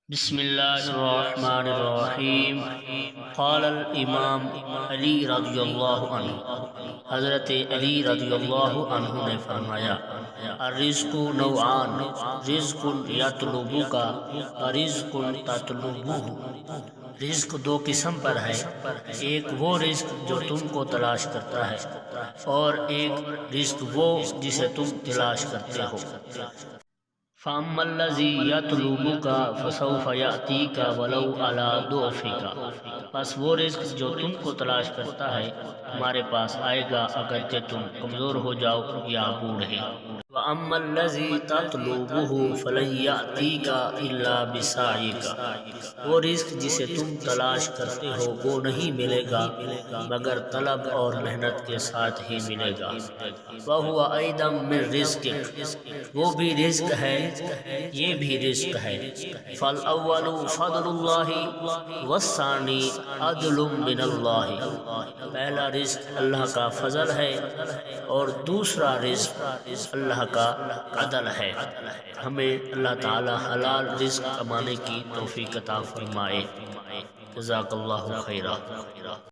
بسم اللہ الرحمن الرحیم۔ قال الامام علی رضی اللہ عنہ، حضرت علی رضی اللہ عنہ نے فرمایا، الرزق نوعان، رزق یطلبک ورزق تطلبہ۔ رزق دو قسم پر ہے، ایک وہ رزق جو تم کو تلاش کرتا ہے اور ایک رزق وہ جسے تم تلاش کرتے ہو۔ فَأَمَّا الَّذِي يَطْلُبُكَ فَسَوْفَ يَأْتِيكَ وَلَوْ عَلَى ضُعْفِكَ، بس وہ رزق جو تم کو تلاش کرتا ہے تمہارے پاس آئے گا اگرچہ تم کمزور ہو جاؤ یا بوڑھے۔ وَأَمَّا الَّذِي تَطْلُبُهُ فَلَن يَأْتِيكَ إِلَّا بِسَعْيِكَ، وہ رزق جسے تم تلاش کرتے ہو وہ نہیں ملے گا مگر طلب اور محنت کے ساتھ ہی ملے گا۔ وَهُوَ أَيْضًا مِّن رِزْقِكَ، وہ بھی رزق ہے یہ بھی رزق ہے۔ فَالْأَوَّلُ فَضْلُ اللَّهِ وَالثَّانِي عَدْلٌ مِّنَ اللَّهِ، پہلا رزق اللہ کا فضل ہے اور دوسرا رزق اللہ کا عدل ہے۔ ہمیں اللہ تعالی حلال رزق کمانے کی توفیق عطا فرمائے۔ جزاک اللہ خیرا۔